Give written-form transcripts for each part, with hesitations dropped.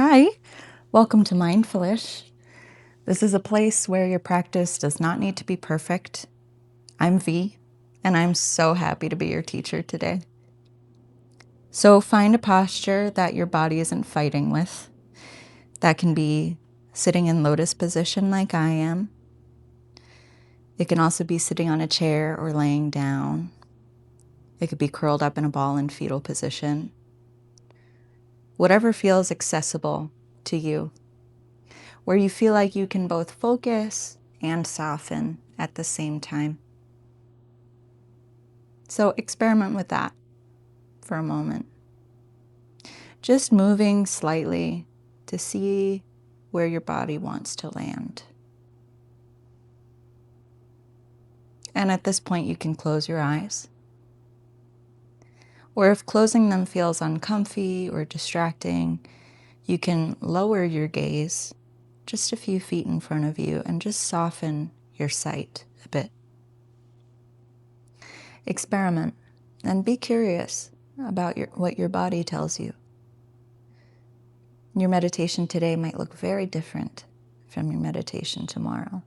Hi, welcome to Mindfullish. This is a place where your practice does not need to be perfect. I'm V, and I'm so happy to be your teacher today. So find a posture that your body isn't fighting with. That can be sitting in lotus position like I am. It can also be sitting on a chair or laying down. It could be curled up in a ball in fetal position. Whatever feels accessible to you, where you feel like you can both focus and soften at the same time. So experiment with that for a moment. Just moving slightly to see where your body wants to land. And at this point, you can close your eyes. Or if closing them feels uncomfy or distracting, you can lower your gaze just a few feet in front of you and just soften your sight a bit. Experiment and be curious about what your body tells you. Your meditation today might look very different from your meditation tomorrow.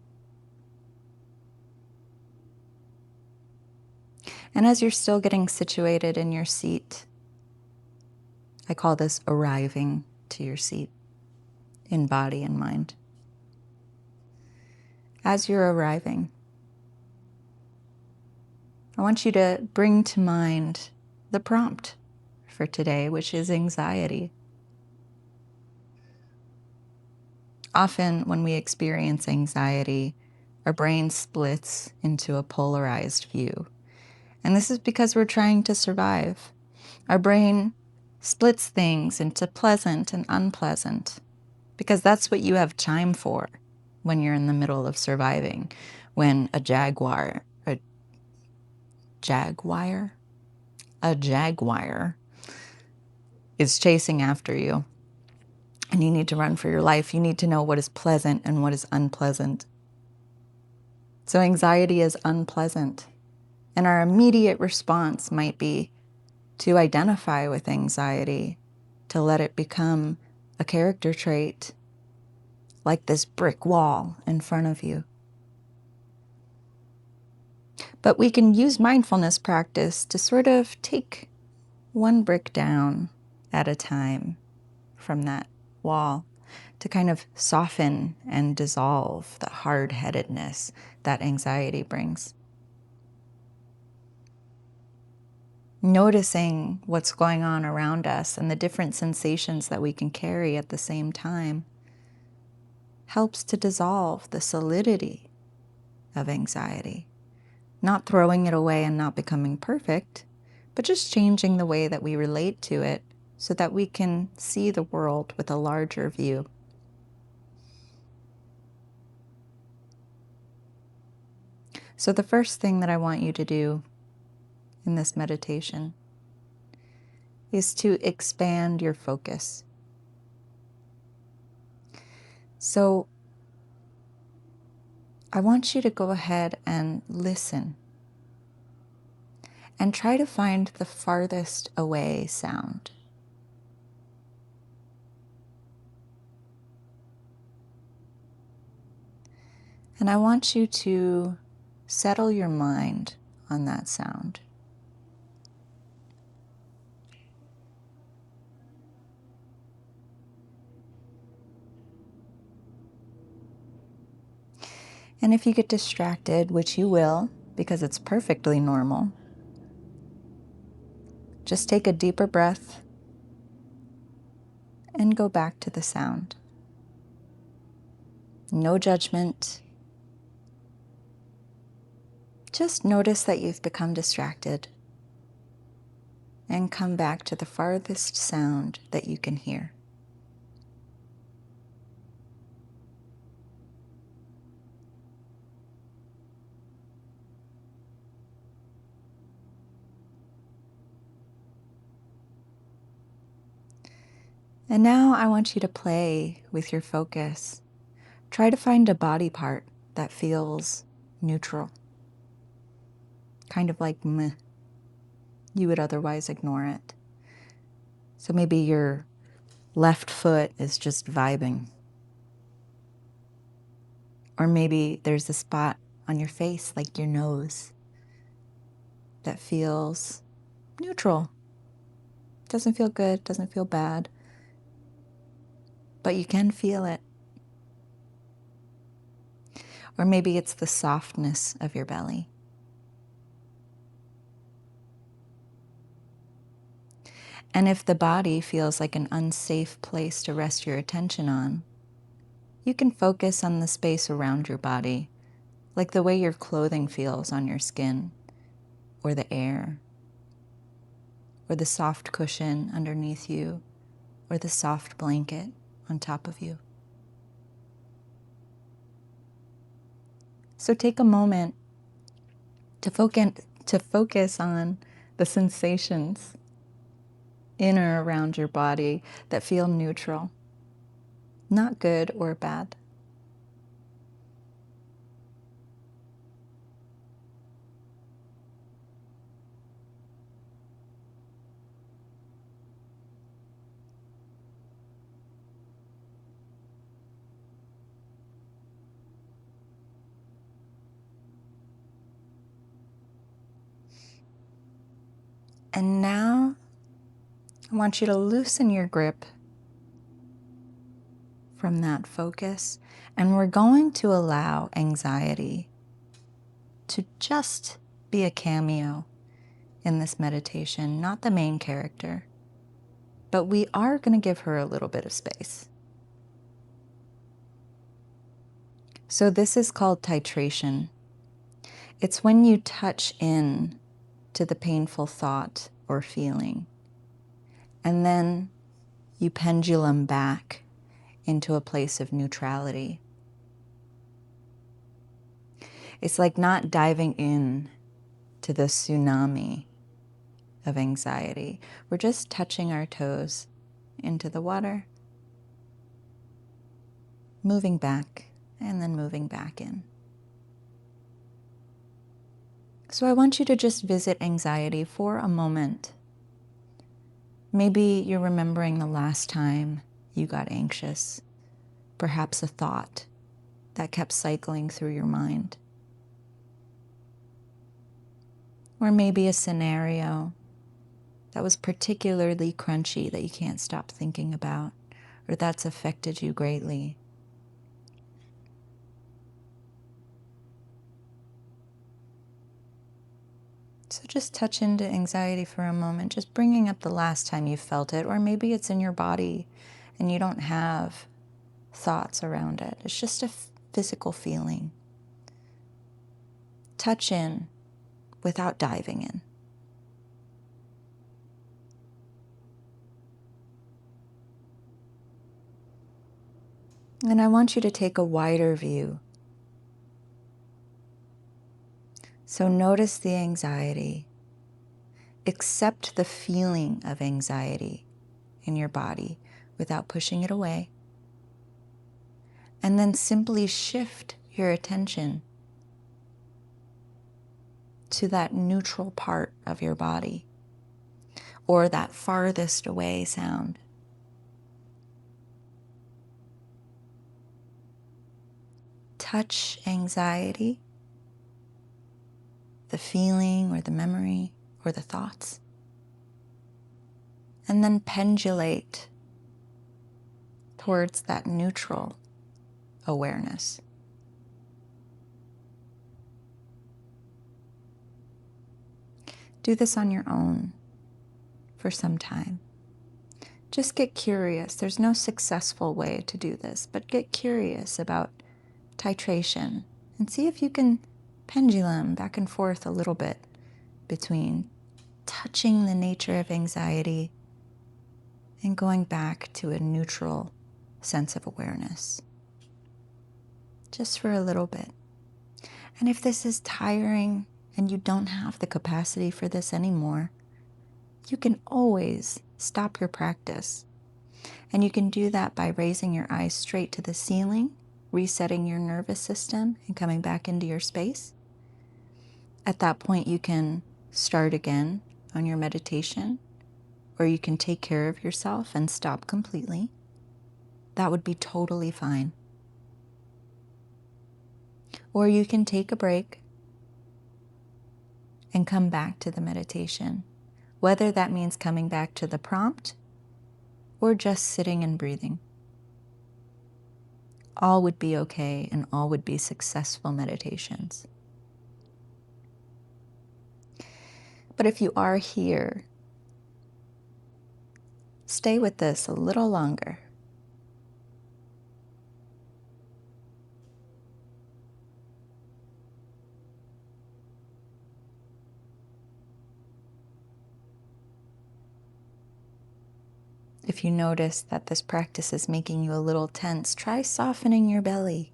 And as you're still getting situated in your seat, I call this arriving to your seat in body and mind. As you're arriving, I want you to bring to mind the prompt for today, which is anxiety. Often when we experience anxiety, our brain splits into a polarized view. And this is because we're trying to survive. Our brain splits things into pleasant and unpleasant because that's what you have time for when you're in the middle of surviving. When a jaguar is chasing after you and you need to run for your life, you need to know what is pleasant and what is unpleasant. So anxiety is unpleasant. And our immediate response might be to identify with anxiety, to let it become a character trait, like this brick wall in front of you. But we can use mindfulness practice to sort of take one brick down at a time from that wall, to kind of soften and dissolve the hard-headedness that anxiety brings. Noticing what's going on around us and the different sensations that we can carry at the same time helps to dissolve the solidity of anxiety. Not throwing it away and not becoming perfect, but just changing the way that we relate to it so that we can see the world with a larger view. So the first thing that I want you to do in this meditation is to expand your focus. So I want you to go ahead and listen and try to find the farthest away sound. And I want you to settle your mind on that sound. And if you get distracted, which you will, because it's perfectly normal, just take a deeper breath and go back to the sound. No judgment. Just notice that you've become distracted and come back to the farthest sound that you can hear. And now I want you to play with your focus. Try to find a body part that feels neutral, kind of like meh. You would otherwise ignore it. So maybe your left foot is just vibing. Or maybe there's a spot on your face, like your nose, that feels neutral. Doesn't feel good, doesn't feel bad, but you can feel it. Or maybe it's the softness of your belly. And if the body feels like an unsafe place to rest your attention on, you can focus on the space around your body, like the way your clothing feels on your skin, or the air, or the soft cushion underneath you, or the soft blanket on top of you. So take a moment to focus on the sensations in or around your body that feel neutral, not good or bad. And now I want you to loosen your grip from that focus, and we're going to allow anxiety to just be a cameo in this meditation, not the main character, but we are going to give her a little bit of space. So this is called titration. It's when you touch in to the painful thought or feeling, and then you pendulum back into a place of neutrality. It's like not diving in to the tsunami of anxiety. We're just touching our toes into the water, moving back, and then moving back in. So I want you to just visit anxiety for a moment. Maybe you're remembering the last time you got anxious, perhaps a thought that kept cycling through your mind. Or maybe a scenario that was particularly crunchy that you can't stop thinking about, or that's affected you greatly. So just touch into anxiety for a moment, just bringing up the last time you felt it, or maybe it's in your body and you don't have thoughts around it. It's just a physical feeling. Touch in without diving in. And I want you to take a wider view. So notice the anxiety. Accept the feeling of anxiety in your body without pushing it away. And then simply shift your attention to that neutral part of your body, or that farthest away sound. Touch anxiety, the feeling or the memory or the thoughts, and then pendulate towards that neutral awareness. Do this on your own for some time. Just get curious. There's no successful way to do this, but get curious about titration and see if you can pendulum back and forth a little bit between touching the nature of anxiety and going back to a neutral sense of awareness. Just for a little bit. And if this is tiring and you don't have the capacity for this anymore, you can always stop your practice. And you can do that by raising your eyes straight to the ceiling, resetting your nervous system, and coming back into your space. At that point, you can start again on your meditation, or you can take care of yourself and stop completely. That would be totally fine. Or you can take a break and come back to the meditation, whether that means coming back to the prompt or just sitting and breathing. All would be okay, and all would be successful meditations. But if you are here, stay with this a little longer. If you notice that this practice is making you a little tense, try softening your belly,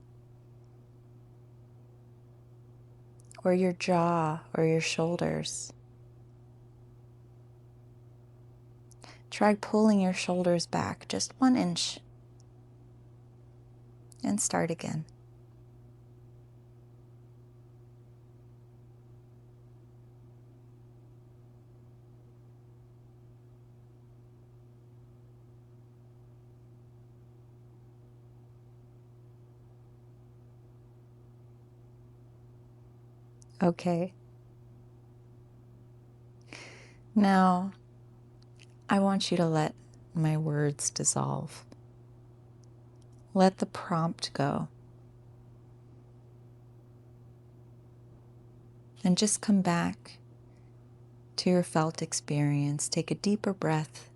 or your jaw, or your shoulders. Try pulling your shoulders back just 1 inch, and start again. Okay. Now, I want you to let my words dissolve. Let the prompt go. And just come back to your felt experience. Take a deeper breath,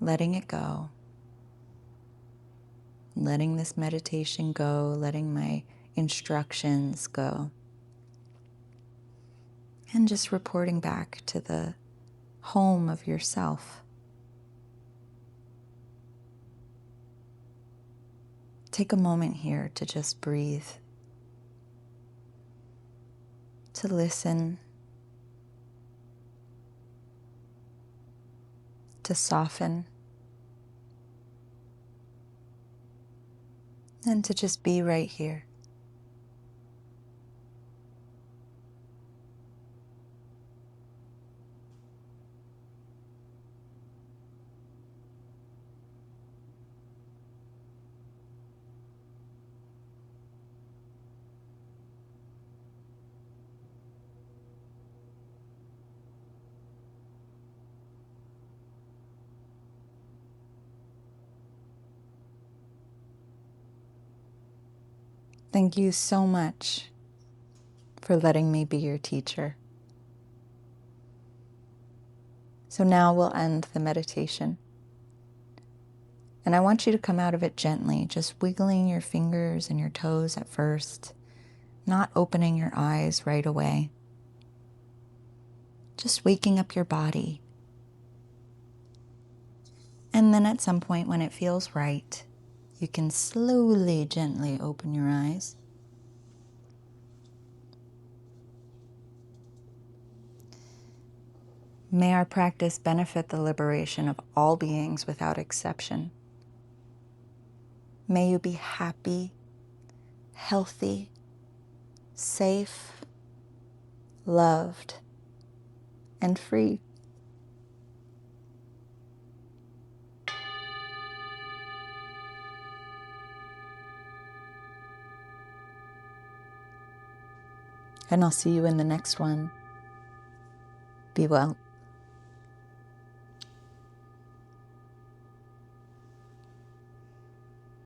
letting it go. Letting this meditation go, letting my instructions go. And just reporting back to the home of yourself. Take a moment here to just breathe, to listen, to soften, and to just be right here. Thank you so much for letting me be your teacher. So now we'll end the meditation. And I want you to come out of it gently, just wiggling your fingers and your toes at first, not opening your eyes right away. Just waking up your body. And then at some point when it feels right, you can slowly, gently open your eyes. May our practice benefit the liberation of all beings without exception. May you be happy, healthy, safe, loved, and free. And I'll see you in the next one. Be well.